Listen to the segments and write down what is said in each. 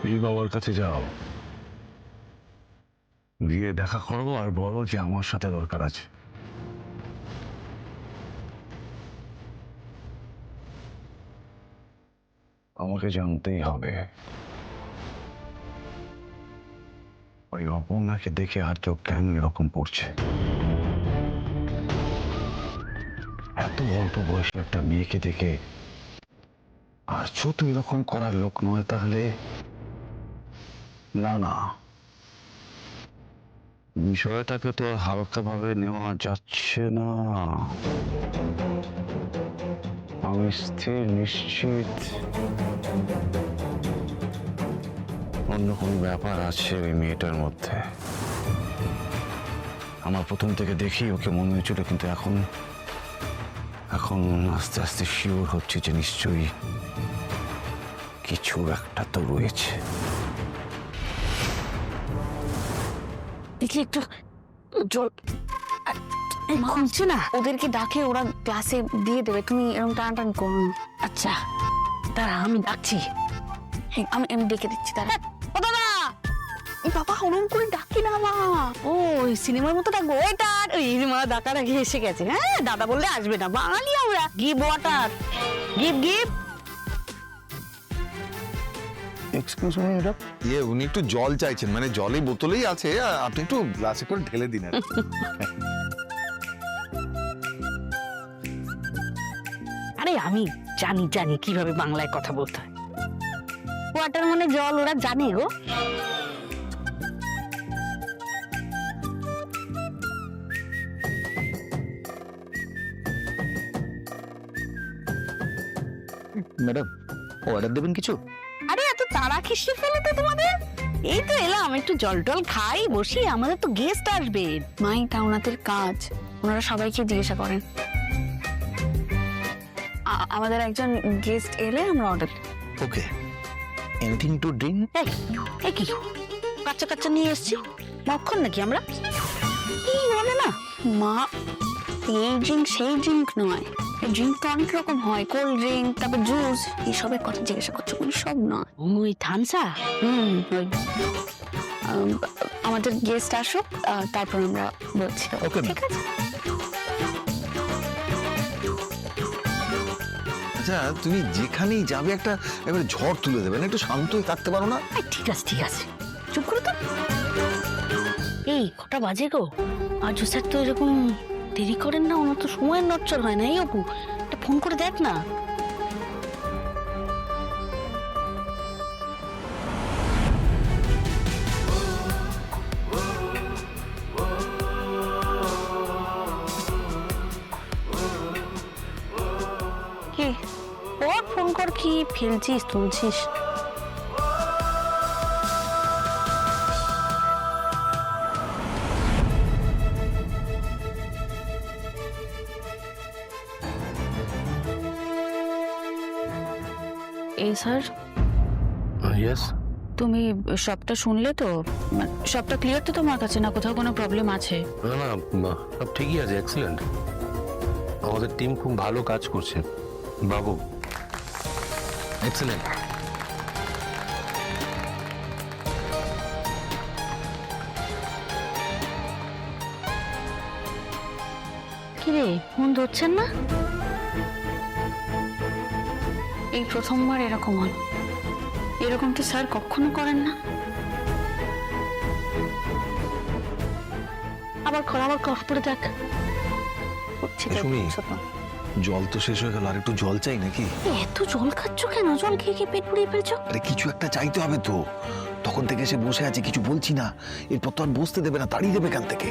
এই বাবার কাছে যাও, গিয়ে দেখা করবো আর বলো যে আমার সাথে দরকার আছে। আমাকে জানতেই হবে ওই অপর্ণাকে দেখে আর চোখ কেন এরকম পড়ছে। এত অল্প বয়সে একটা মেয়েকে দেখে আর শুধু এরকম করার লোক নয় তাহলে? না না, বিষয়টাকে তো হালকা ভাবে নেওয়া যাচ্ছে না। আমি স্থির নিশ্চিত অন্য কোনো ব্যাপার আছে ওই মেয়েটার মধ্যে। আমার প্রথম থেকে দেখি ওকে মনে হয়েছিল, কিন্তু এখন এখন আস্তে আস্তে শিওর হচ্ছে যে নিশ্চয়ই কিছু একটা তো রয়েছে। দেখি একটু জল খুঁজছে না, ওদেরকে ডাকে, ওরা ক্লাসে দিয়ে দেবে, তুমি এরকম টানাটানি করো। আচ্ছা দাঁড়া, আমি ডাকছি, আমি আমি ডেকে দিচ্ছি, দাঁড়া। ও দাদা, এই বাবা ওরকম করে ডাকি না মা, ও ওই সিনেমার মতো ডাকবো, ওইটা ওই মা ডাকার আগে এসে গেছে। হ্যাঁ দাদা বললে আসবে না, বাঙালি আমরা। Give water, give give. Excuse me madam, উনি একটু জল চাইছেন, মানে জলই বোতলেই আছে, আপনি একটু গ্লাসে করে ঢেলে দিন আর কি। আরে আমি জানি জানি কিভাবে বাংলায় কথা বলতে হয়। ওয়াটার মানে জল, ওরা জানে গো। ম্যাডাম অর্ডার দেবেন কিছু? আরে এত তাড়া কিসের ফেলে তো তোমাদের? এই তো এলাম, একটু জল টল খাই, বসি, আমাদের তো গেস্ট আসবে। মাই তা ওনাদের কাজ, ওনারা সবাইকে জিজ্ঞাসা করেন। আমাদের একজন গেস্ট এলে আমরা order. Okay, anything to drink? এই কি কাচ্চা কাচ্চা নিয়ে এসছি, মক্ষণ নাকি আমরা? কি বলে না মা, এই ড্রিঙ্ক সেই ড্রিঙ্ক নয়, এই ড্রিঙ্ক তো অনেক রকম হয়, কোল্ড ড্রিঙ্ক, তারপর জুস, এইসবের কথা জিজ্ঞাসা করছো, ওই সব নয়। ওই থানসা, আমাদের গেস্ট আসুক, তারপর আমরা বলছি। ওকে ঠিক আছে। আচ্ছা, তুমি যেখানেই যাবে একটা এবারে ঝড় তুলে দেবে না, একটু শান্ত হয়ে থাকতে পারো না? ঠিক আছে ঠিক আছে, চুপ করে তো। এই কটা বাজে গো? আর স্যার তো এরকম দেরি করেন না, ওনার তো সময়ের নচ্চর হয় না। এই অপু, একটা ফোন করে দেখ না। কি ওর ফোন কর, কি ফেলছিস তুলছিস? এই স্যার, ইয়েস। তুমি সবটা শুনলে তো? সবটা ক্লিয়ার তো তোমার কাছে? না কোথাও কোনো প্রবলেম আছে? না না, সব ঠিকই আছে, এক্সিলেন্ট। আমাদের টিম খুব ভালো কাজ করছে বাবু, এক্সিলেন্ট। কিরে ফোন ধরছেন না? এই প্রথমবার এরকম হলো, এরকম তো স্যার কখনো করেন না। আবার কর, আবার কর পরে দেখ। সুমি, জল তো শেষ হয়ে গেল, আর একটু জল চাই নাকি? এত জল খাচ্ছ কেন? জল খেয়ে খেয়ে পেট পুড়িয়ে ফেলছো। আরে কিছু একটা চাইতে হবে তো, তখন থেকে সে বসে আছে, কিছু বলছি না, এরপর তো আর বসতে দেবে না, তাড়িয়ে দেবে এখান থেকে।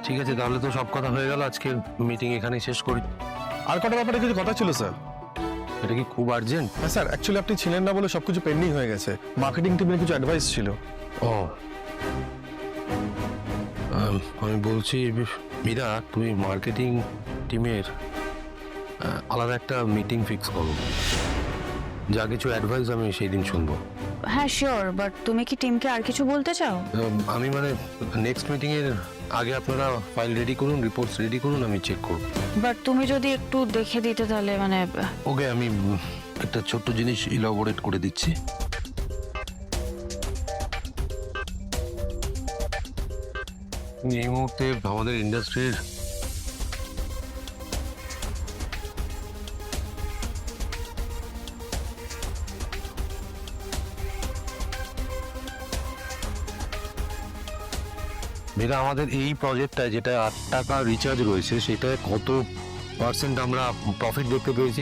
ঠিক আছে, তাহলে তো সব কথা হয়ে গেল, আজকের মিটিং এখানেই শেষ করি। আর কটা ব্যাপারে কিছু কথা ছিল স্যার। এটা কি খুব আর্জেন্ট? হ্যাঁ স্যার, অ্যাকচুয়ালি আপনি ছিলেন না বলে সবকিছু পেন্ডিং হয়ে গেছে। মার্কেটিং টিমের কিছু অ্যাডভাইস ছিল। ও, আমি বলছি মীরা, তুমি মার্কেটিং টিমের আলাদা একটা মিটিং ফিক্স করো, যা কিছু অ্যাডভাইস আমি সেই দিন শুনবো। হ্যাঁ শিওর, বাট তুমি কি টিমকে আর কিছু বলতে চাও? আমি মানে নেক্সট মিটিং এর আগে আপনারা ফাইল রেডি করুন, রিপোর্টস রেডি করুন, আমি চেক করব। বাট তুমি যদি একটু দেখে দিতে তাহলে মানে ওকে, আমি একটা ছোট্ট জিনিস ইলাবোরেট করে দিচ্ছি। এই মুহূর্তে আমাদের ইন্ডাস্ট্রির যেটা আমাদের এই প্রজেক্টটায় যেটা 8 টাকা রিচার্জ রয়েছে, সেটায় কত পার্সেন্ট আমরা প্রফিট দেখতে পেয়েছি?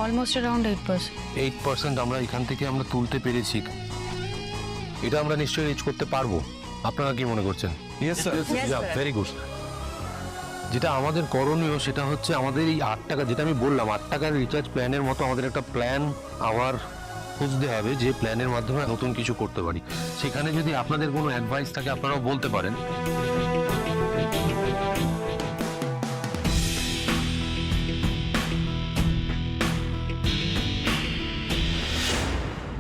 Almost around 8%। 8% আমরা এখান থেকে আমরা তুলতে পেরেছি। এটা আমরা নিশ্চয়ই রিচ করতে পারবো। আপনারা কি মনে করছেন? Yes sir. Very good. যেটা আমাদের করণীয় সেটা হচ্ছে আমাদের এই 8 টাকা, যেটা আমি বললাম 8 টাকার রিচার্জ প্ল্যানের মতো আমাদের একটা প্ল্যান আবার খুঁজতে হবে, যে প্ল্যানের মাধ্যমে নতুন কিছু করতে পারি। সেখানে যদি আপনাদের কোনো অ্যাডভাইস থাকে আপনারাও বলতে পারেন।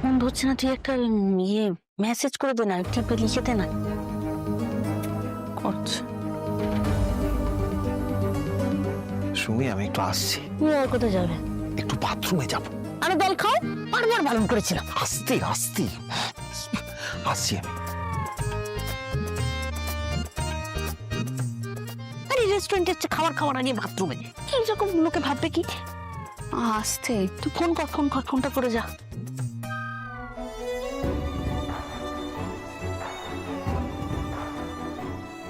ফোন ধরছে না, তুই একটা ইয়ে মেসেজ করে দে না, একটা লিখে দে না। করছে সুমি, আমি একটু আসছি, তুই আর কোথায় যাবে? একটু বাথরুমে যাব। আরে দল খাও, বারবার বারণ করেছিলাম। আস্তে আস্তে আসছি আমি। আরে রেস্টুরেন্টে খাবার খাওয়ার আগে বাথরুমে এইরকম লোকে ভাববে কি? আসতে তুই ফোনটা করে যা।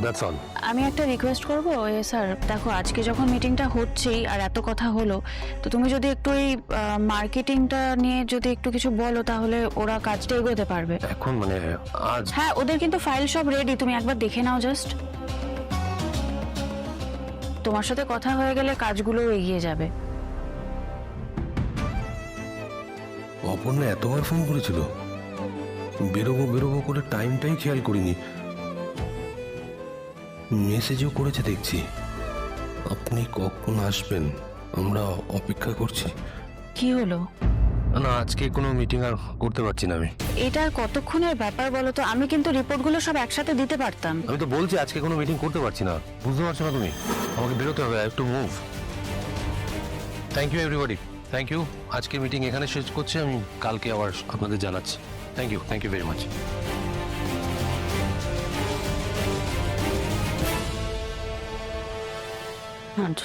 That's all. আমি একটা রিকোয়েস্ট করবো, স্যার দেখো আজকে যখন মিটিংটা হচ্ছেই আর এত কথা হলো, তো তুমি যদি একটু এই মার্কেটিংটা নিয়ে যদি একটু কিছু বলো তাহলে ওরা কাজটা এগোতে পারবে। এখন মানে আজ হ্যাঁ, ওদের কিন্তু ফাইল সব রেডি, তুমি একবার দেখে নাও জাস্ট। তোমার সাথে কথা হয়ে গেলে কাজগুলো এগিয়ে যাবে। অপর্ণা এতবার ফোন করেছিল, বেরোবো করে টাইমটাই খেয়াল করিনি। মেসেজও করেছে দেখছি। আপনি কখন আসবেন? আমরা অপেক্ষা করছি। কি হলো? না, আজকে কোনো মিটিং আর করতে পারছি না আমি। এটা আর কতক্ষণের ব্যাপার বলো তো? আমি কিন্তু রিপোর্টগুলো সব একসাথে দিতে পারতাম। আমি তো বলছি আজকে কোনো মিটিং করতে পারছি না, বুঝতে পারছো না তুমি? আমাকে বেরোতে হবে, I have to move. Thank you everybody, thank you. আজকের মিটিং এখানে শেষ করছি, আমি কালকে আবার আপনাদের জানাচ্ছি। Thank you very much.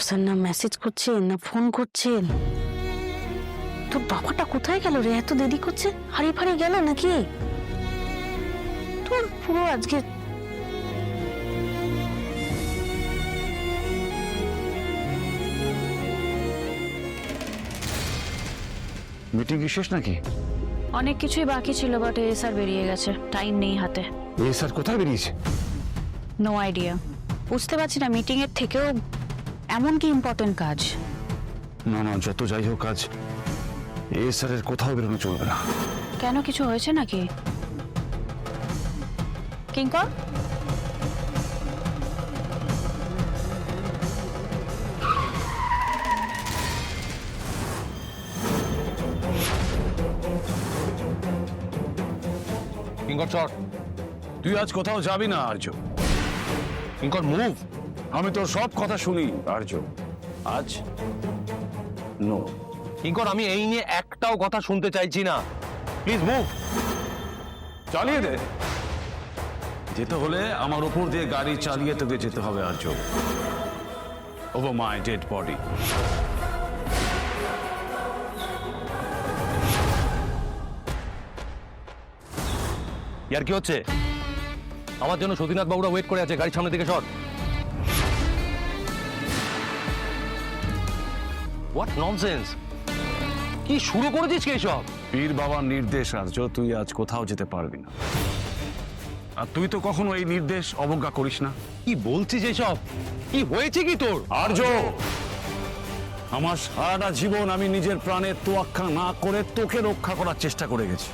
Sir না মেসেজ করছেন না ফোন করছেন। তোর বাবাটা কোথায় গেল রে? এত দেরি করছে, হারিয়ে ফারিয়ে গেল নাকি? তোর পুরো আজকে মিটিং কি শেষ নাকি? অনেক কিছুই বাকি ছিল, বাট স্যার বেরিয়ে গেছে, টাইম নেই হাতে। এই স্যার কোথায় বেরিয়েছে? নো আইডিয়া, বুঝতে পারছি না। মিটিং এর থেকেও এমন কি ইম্পর্টেন্ট কাজ? না যত যাই হোক কাজ এই স্যারের কোথাও বেরোনো চলবে না। কেন, কিছু হয়েছে নাকি? কিঙ্কর, কিঙ্কর চট, তুই আজ কোথাও যাবি না আর্য। কিঙ্কর মুভ। আমি তোর সব কথা শুনি আর্য, আজ নো। কিঙ্কর, আমি এই নিয়ে একটাও কথা শুনতে চাইছি না, প্লিজ মুভ। চালিয়ে দে। যেতে হলে আমার উপর দিয়ে গাড়ি চালিয়ে তোকে যেতে হবে আর্য, ওভার মাই ডেড বডি। ইয়ার কি হচ্ছে? আমার জন্য সতীনাথ বাবুরা ওয়েট করে আছে, গাড়ির সামনে থেকে সর। What nonsense! কি শুরু করেছিস কি সব? পীর বাবার নির্দেশ আর্য, তুই আজ কোথাও যেতে পারবি না। আর তুই তো কখনো এই নির্দেশ অবজ্ঞা করিস না। কি বলছিস এসব? কি হয়েছে কি তোর? আর্য, আমার সারাটা জীবন আমি নিজের প্রাণের তোয়াক্কা না করে তোকে রক্ষা করার চেষ্টা করে গেছি।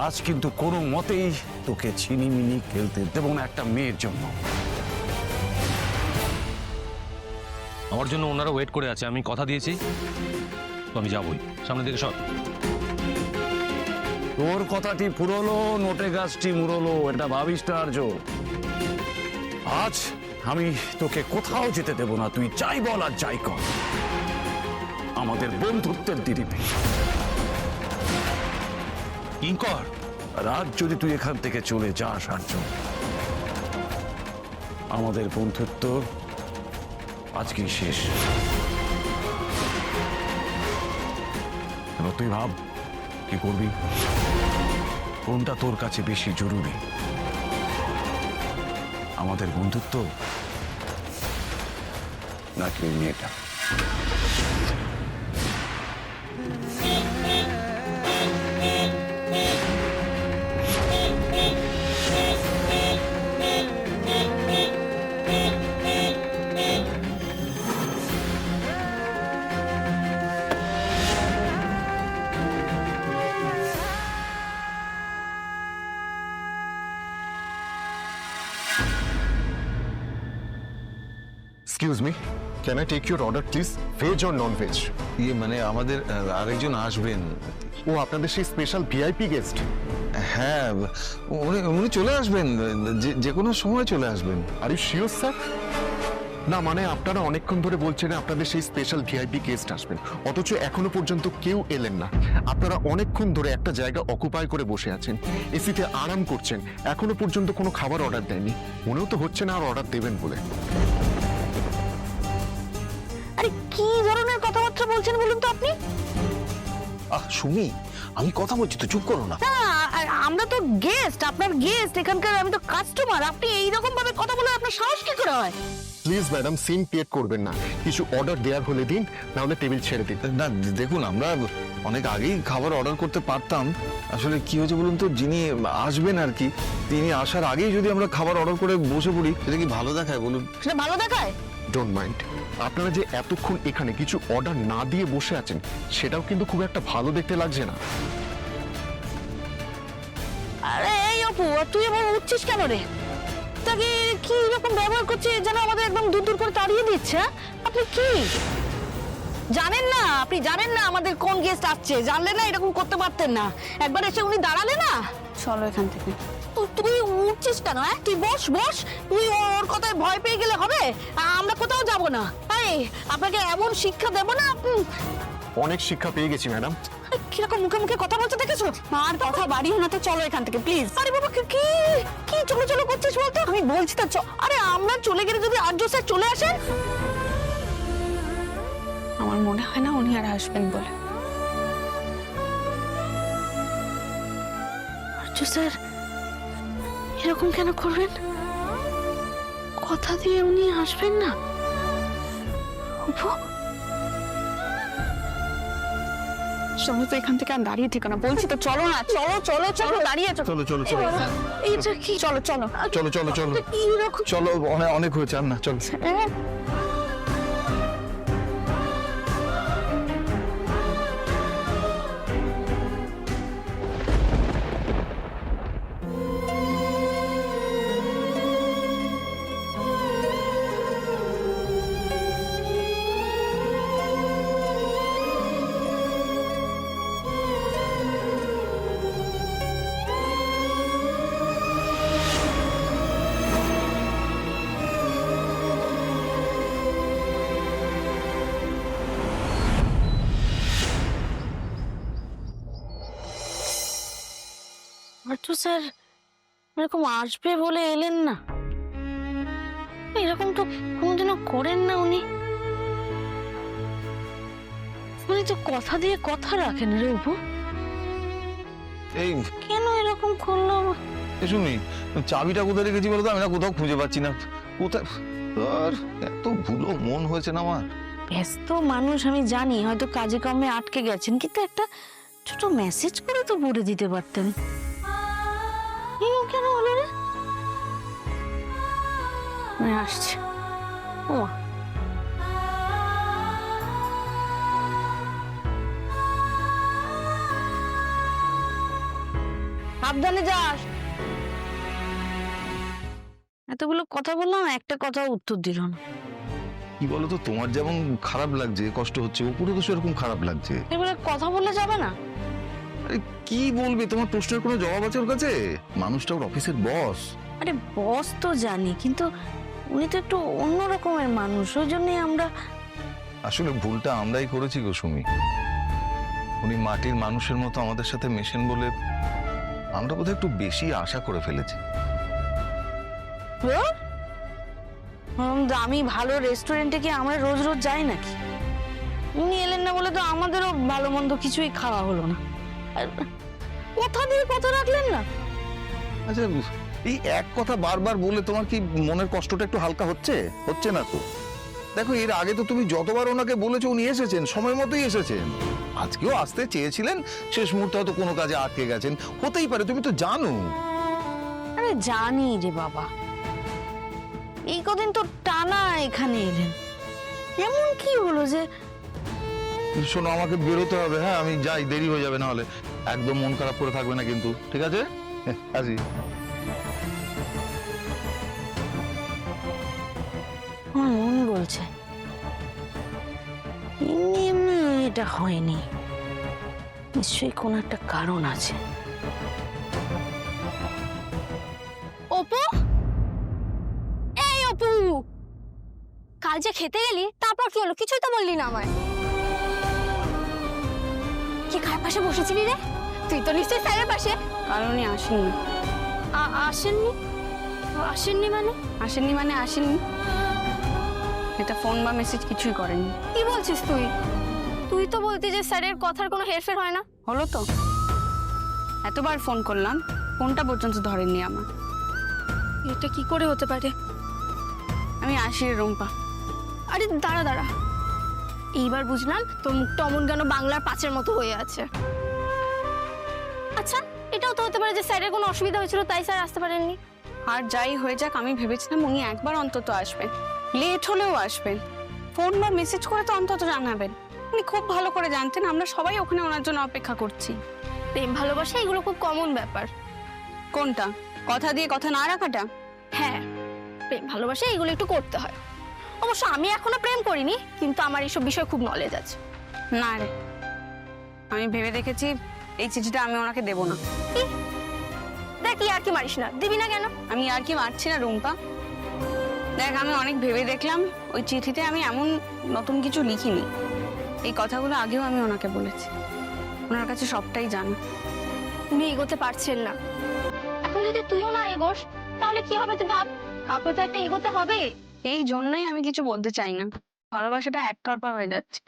আজ কিন্তু কোনো মতেই তোকে ছিনিমিনি খেলতে দেব না একটা মেয়ের জন্য। আমার জন্য ওনারা ওয়েট করে আছে, আমি কথা দিয়েছি তো আমি যাবই। সামনে থেকে সর। তোর কথাটি ফুরলো, নোটে গাছটি মুড়লো, এটা ভাবিস না আর্য। আজ আমি তোকে কোথাও যেতে দেব না, তুই যাই বল আর যাই কর। আমাদের বন্ধুত্বের দিদিতে কিঙ্কর, আর আজ যদি তুই এখান থেকে চলে যাস আর্য, আমাদের বন্ধুত্ব আজকেই শেষ। এবার তুই ভাব কি করবি, কোনটা তোর কাছে বেশি জরুরি, আমাদের বন্ধুত্ব নাকি ওই মেয়েটা? Excuse me, can I take your order please? Veg or non veg? ইয়ে মানে আমাদের আরেকজন আসবেন। ও আপনাদের সেই স্পেশাল ভিআইপি গেস্ট? হ্যাঁ, উনি উনি চলে আসবেন, যে কোনো সময় চলে আসবেন। Are you sure sir? না মানে আপনারা অনেকক্ষণ ধরে বলছেন আপনাদের সেই স্পেশাল ভিআইপি গেস্ট আসবেন, অথচ এখনো পর্যন্ত কেউ এলেন না। আপনারা অনেকক্ষণ ধরে একটা জায়গা অকুপাই করে বসে আছেন, এসিতে আরাম করছেন, এখনো পর্যন্ত কোনো খাবার অর্ডার দেয়নি। মনেও তো হচ্ছে না আর অর্ডার দেবেন বলে। আরে কি ধরনের কথাবার্তা বলছেন বলুন তো আপনি? সুমি, আমি কথা বলছি তো, চুপ করো না। না, আর আমরা তো গেস্ট, আপনার গেস্ট এখানকার, আমি তো কাস্টমার। আপনি এইরকম ভাবে কথা বলে আপনার সাহস কি করে হয়? প্লিজ ম্যাডাম, সিন ক্রিয়েট করবেন না। কিছু অর্ডার দেওয়ার হলে দিন, না হলে টেবিল ছেড়ে দিন। না দেখুন, আমরা অনেক আগেই খাবার অর্ডার করতে পারতাম। আসলে কি হয়েছে বলুন তো, যিনি আসবেন আর কি, তিনি আসার আগেই যদি আমরা খাবার অর্ডার করে বসে পড়ি, সেটা কি ভালো দেখায় বলুন? সেটা ভালো দেখায়? ডোন্ট মাইন্ড, আপনারা যে এতক্ষণ এখানে কিছু অর্ডার না দিয়ে বসে আছেন, সেটাও কিন্তু খুব একটা ভালো দেখতে লাগছে না। আরে এই অপু, তুই এবার উঠছিস কেন রে? তাকে কি এরকম ব্যবহার করছে যেন আমাদের একদম দূর দূর করে তাড়িয়ে দিচ্ছে? আপনি কি জানেন না? আপনি জানেন না আমাদের কোন গেস্ট আসছে? জানলে না এরকম করতে পারতেন না। একবার এসে উনি দাঁড়ালে না। চলো এখান থেকে। তুই উঠছিস কেন? তুই বস বস। তুই ওর কথায় ভয় পেয়ে গেলে হবে? আমরা কোথাও যাব না। আরে আপনাকে এমন শিক্ষা দেব না। অনেক শিক্ষা পেয়ে গেছি ম্যাডাম। কিরকম মুখে মুখে কথা বলতে দেখেছো? আর কথা বাড়িও না তো, চলো এখান থেকে প্লিজ। আরে বাবা, কি কি চলো চলো করছিস বলতো? আমি বলছি তো আরে আমরা চলে গেলে যদি আর্য স্যার চলে আসেন, আমার মনে হয় না উনি আর আসবেন বলে। আর্য স্যার এরকম কেন করবেন? কথা দিয়ে উনি আসবেন না। চলো তো এখান থেকে, আর দাঁড়িয়ে থেকো না, বলছি তো চলো না। চলো চলো চলো, দাঁড়িয়ে আছো। চলো চলো চলো এইটা কি? চলো চলো চলো চলো চলো কি রকম? চলো, অনেক হয়েছে, আর না, চলো। আর্য স্যার এরকম আসবে বলে এলেন না। এরকম তো কোনোদিনও করেন না উনি। উনি তো কথা দিয়ে কথা রাখেন রে অপু। এই কেন এরকম করলো? শুনি, চাবিটা কোথায় রেখেছি বলো তো? আমি না কোথাও খুঁজে পাচ্ছি না। কোথায়? আর এত ভুলো মন হয়েছে না আমার। ব্যস্ত মানুষ আমি জানি, হয়তো কাজে কর্মে আটকে গেছেন, কিন্তু একটা ছোট মেসেজ করে তো পড়ে দিতে পারতেন। কেন হলো রে? আমি আসছি। ও সাবধানে যাস। এতগুলো কথা বললাম, একটা কথা উত্তর দিল না। কি বলো তো, তোমার যেমন খারাপ লাগছে, কষ্ট হচ্ছে, ওপরে তো সেরকম খারাপ লাগছে। এবারে কথা বললে যাবে না? আরে কি বলবে, তোমার প্রশ্নের কোনো জবাব আছে ওর কাছে? মানুষটা ওর অফিসের বস। আরে বস তো জানি, কিন্তু উনি তো একটু অন্য রকমের মানুষ, ওই জন্যই আমরা। আসলে ভুলটা আমরাই করেছি গো সুমি। উনি মাটির মানুষের মতো আমাদের সাথে মেশেন বলে আমরা বোধহয় একটু বেশি আশা করে ফেলেছি। দামি ভালো রেস্টুরেন্টে কি আমরা রোজ রোজ যাই নাকি? উনি এলেন না বলে তো আমাদেরও ভালো মন্দ কিছুই খাওয়া হলো না। আর কথা দিয়ে কথা রাখলেন না। আচ্ছা, এই এক কথা বারবার বলে তোমার কি মনের কষ্টটা একটু হালকা হচ্ছে? হচ্ছে না তো? দেখো, এর আগে তো তুমি যতবার ওনাকে বলেছো উনি এসেছেন, সময় মতোই এসেছেন। আজকেও আসতে চেয়েছিলেন, শেষ মুহূর্তে হয়তো কোনো কাজে আটকে গেছেন, হতেই পারে, তুমি তো জানো। আরে জানি রে বাবা, এই কদিন তো টানা এখানে এলেন, এমন কি হলো যে? শোনো, আমাকে বেরোতে হবে, হ্যাঁ আমি যাই, দেরি হয়ে যাবে, না হলে একদম মন খারাপ করে থাকবে না কিন্তু, ঠিক আছে? আসি। আমার মন বলছে এমনি এমনি এটা হয়নি, নিশ্চয়ই কোনো একটা কারণ আছে। অপু, এই অপু, কাল যে খেতে গেলি তারপর কি হলো? কিছুই তো বললি না আমায়। কি কার পাশে বসেছিলি রে? তুই তো নিশ্চয়ই স্যারের পাশে। কারণে আসেননি। আসেননি? আসেননি মানে? আসেননি মানে আসেননি, এটা ফোন বা মেসেজ কিছুই করেনি। কি বলছিস তুই? তুই তো বলতি যে স্যারের কথার কোনো হেরফের হয় না। হলো তো, এতবার ফোন করলাম, ফোনটা পর্যন্ত ধরেননি আমার। এটা কি করে হতে পারে? আমি আসি রে রুম্পা। আরে দাঁড়া দাঁড়া, এইবার বুঝলাম তোর মুখটা অমন কেন বাংলার পাঁচের মতো হয়ে আছে। আচ্ছা, এটাও তো হতে পারে যে স্যারের কোনো অসুবিধা হয়েছিল তাই স্যার আসতে পারেননি। আর যাই হয়ে যাক, আমি ভেবেছিলাম উনি একবার অন্তত আসবেন, লেট হলেও আসবেন, ফোন বা মেসেজ করে তো অন্তত জানাবেন। উনি খুব ভালো করে জানতেন আমরা সবাই ওখানে ওনার জন্য অপেক্ষা করছি। প্রেম ভালোবাসা এগুলো খুব কমন ব্যাপার। কোনটা? কথা দিয়ে কথা না রাখাটা? হ্যাঁ, প্রেম ভালোবাসা এগুলো একটু করতে হয়। অবশ্য আমি এখনো প্রেম করিনি, কিন্তু আমার এইসব বিষয়ে খুব নলেজ আছে। না রে, আমি ভেবে দেখেছি এই চিঠিটা আমি ওনাকে দেবো না। কি? দেখ, আর কি মারিস না, দিবি না কেন? আমি আর কি মারছি না রুম্পা, দেখ আমি অনেক ভেবে দেখলাম, ওই চিঠিতে আমি এমন নতুন কিছু লিখিনি। এই কথাগুলো আগেও আমি ওনাকে বলেছি, ওনার কাছে সবটাই জানা। উনি এগোতে পারছেন না। এখন যদি তুইও না এগোস তাহলে কি হবে তুই ভাব। কাউকে তো একটা এগোতে হবে। এই জন্যই আমি কিছু বলতে চাই না, ভালোবাসাটা একতরফা হয়ে যাচ্ছে।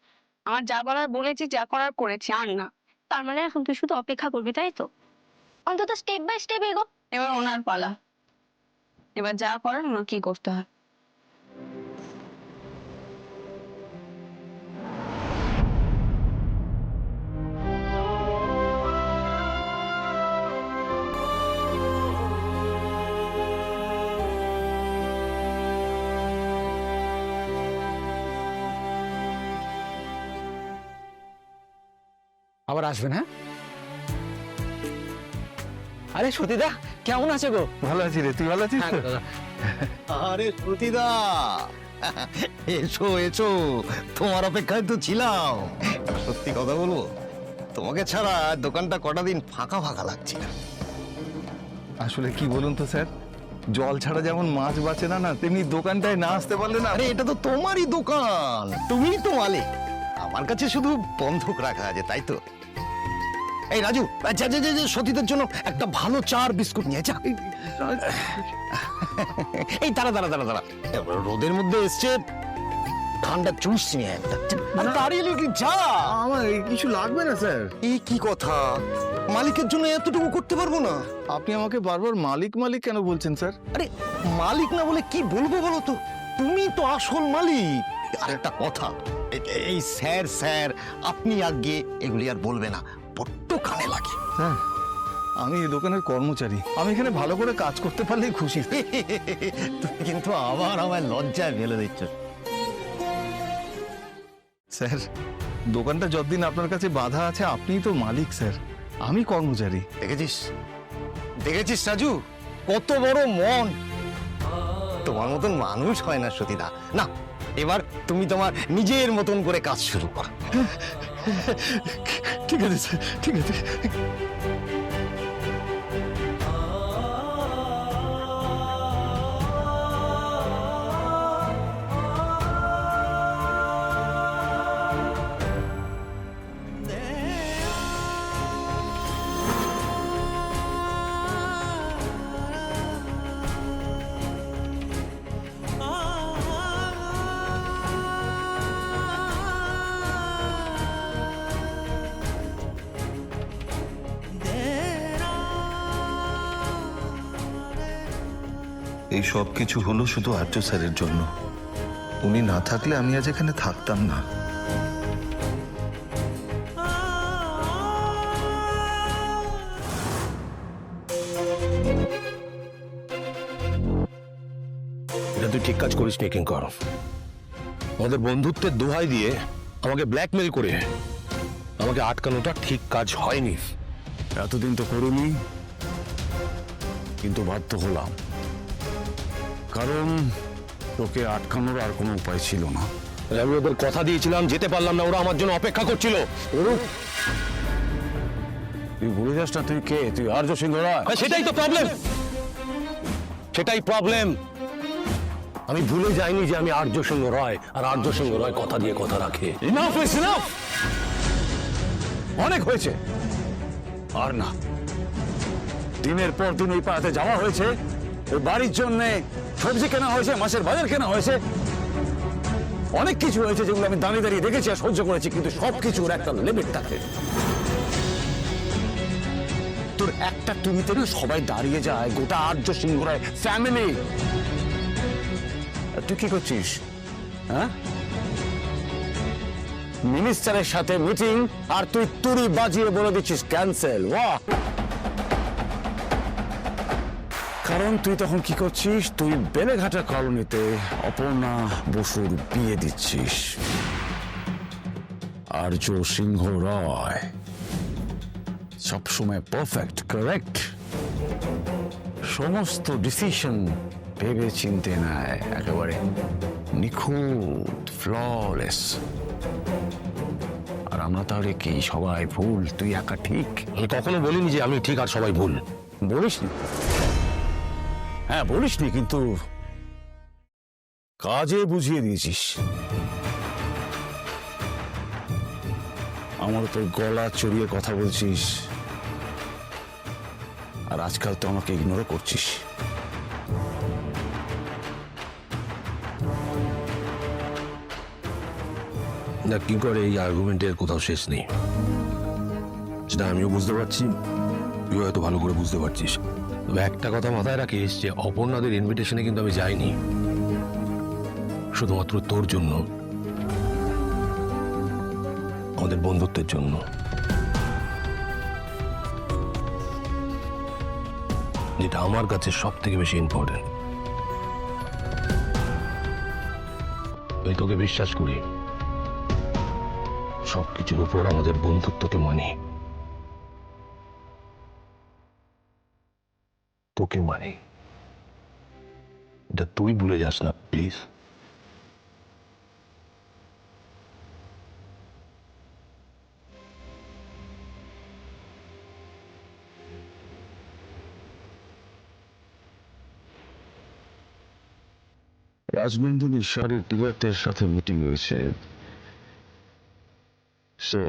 আমার যা বলার বলেছি, যা করার করেছি, আর না। তার মানে এখন তুই শুধু অপেক্ষা করবি, তাই তো? অন্তত স্টেপ বাই স্টেপ এগো। এবার ওনার পালা, এবার যা করার ওনার কি করতে হয়। আবার আসবেন, হ্যাঁ? আরে সতীদা, কেমন আছে গো? ভালো আছি রে, তুই ভালো আছিস তো? আরে শ্রুতিদা, এসো এসো, তোমার অপেক্ষায় তো ছিলাম। সত্যি কথা বলবো, তোমাকে ছাড়া দোকানটা কটা দিন ফাঁকা ফাঁকা লাগছিল। আসলে কি বলুন তো স্যার, জল ছাড়া যেমন মাছ বাঁচে না, তেমনি দোকানটায় না আসতে পারলে না। আরে এটা তো তোমারই দোকান, তুমিই তো মালিক। আমার কাছে শুধু বন্ধক রাখা আছে, তাই তো? এই রাজু, আচ্ছা সতীদের জন্য একটা ভালো চার বিস্কুট নিয়ে যা। এই দাঁড়া দাঁড়া দাঁড়া দাঁড়া, রোদের মধ্যে এসছে, ঠান্ডা জুস নিয়ে একটা। দাঁড়িয়ে কি যা। আমার কিছু লাগবে না স্যার। এই কি কথা, মালিকের জন্য এতটুকু করতে পারবো না? আপনি আমাকে বারবার মালিক মালিক কেন বলছেন স্যার? আরে মালিক না বলে কি বলবো বলো তো, তুমি তো আসল মালিক। আর একটা কথা, এই স্যার স্যার, আপনি আগে এগুলি আর বলবে না, বড্ড কানে লাগে। স্যার, আমি এই দোকানের কর্মচারী, আমি এখানে ভালো করে কাজ করতে পারলেই খুশি। তুমি কিন্তু আবার আমায় লজ্জায় ফেলে দিচ্ছ। স্যার, দোকানটা যতদিন আপনার কাছে বাধা আছে, আপনিই তো মালিক স্যার, আমি কর্মচারী। দেখেছিস দেখেছিস রাজু, কত বড় মন। তোমার মতন মানুষ হয় না সতীদা। না, এবার তুমি তোমার নিজের মতন করে কাজ শুরু করো। ঠিক আছে স্যার, ঠিক আছে। এই সব কিছু হলো শুধু আর্য স্যারের জন্য। উনি না থাকলে আমি আজ এখানে থাকতাম না। এটা তুই ঠিক কাজ করিস নি কিঙ্কর। আমাদের বন্ধুত্বের দোহাই দিয়ে আমাকে ব্ল্যাকমেল করে আমাকে আটকানোটা ঠিক কাজ হয়নি। এতদিন তো করিনি, কিন্তু বাধ্য হলাম, কারণ তোকে আটকানোর আর কোনো উপায় ছিল না। আমি ওদের কথা দিয়েছিলাম, যেতে পারলাম না, ওরা আমার জন্য অপেক্ষা করছিল। তুই ভুলে যাস না তুই কে? তুই আর্য সিংহ রায়। সেটাই তো প্রবলেম, সেটাই প্রবলেম। আমি ভুলে যাইনি যে আমি আর্য সিংহ রায়, আর আর্য সিংহ রায় কথা দিয়ে কথা রাখে। Enough is enough! অনেক হয়েছে। আর না, দিনের পর দিন ওই পাড়াতে যাওয়া হয়েছে, ওই বাড়ির জন্য সবজি কেনা হয়েছে, মাছের বাজার কেনা হয়েছে, অনেক কিছু হয়েছে যেগুলো আমি দাঁড়িয়ে দাঁড়িয়ে দেখেছি আর সহ্য করেছি, কিন্তু সবকিছুর একটা লিমিট থাকে। তোর একটা টুমিতে না সবাই দাঁড়িয়ে যায়, গোটা আর্য সিংহ রায় ফ্যামিলি। তুই কি করছিস? হ্যাঁ, মিনিস্টারের সাথে মিটিং আর তুই তুড়ি বাজিয়ে বলে দিচ্ছিস ক্যান্সেল। বাহ! কারণ তুই তখন কি করছিস? তুই বেলেঘাটা কলোনিতে অপর্ণা বসুর বিয়ে দিচ্ছিস। আর্য সিংহ রায় সবসময় পারফেক্ট, কারেক্ট, সমস্ত ডিসিশন ভেবে চিনতে নেয়, একেবারে নিখুঁত, ফ্ললেস। আর আমরা তাহলে কি সবাই ভুল, তুই একা ঠিক? আমি কখনো বলিনি যে আমি ঠিক আর সবাই ভুল। বলিসনি? হ্যাঁ বলিসনি, কিন্তু কাজে বুঝিয়ে দিয়েছিস। আমার উপর গলা চড়িয়ে কথা বলছিস, আর আজকাল তো আমাকে ইগনোরও করছিস। না কিঙ্কর, এই আর্গুমেন্টের কোথাও শেষ নেই, সেটা আমিও বুঝতে পারছি, তুই হয়তো ভালো করে বুঝতে পারছিস। তবে একটা কথা মাথায় রাখিস যে অপর্ণাদের ইনভিটেশনে কিন্তু আমি যাইনি শুধুমাত্র তোর জন্য, আমাদের বন্ধুত্বের জন্য। যেটা আমার কাছে সব থেকে বেশি ইম্পর্টেন্ট। আমি তোকে বিশ্বাস করি, সবকিছুর উপর আমাদের বন্ধুত্বকে মানি, তোকে মানি। এটা তুই ভুলে যাস না প্লিজ। রাজনন্দিনী শাড়ির ডিরেক্টরের সাথে মিটিং হয়েছে। So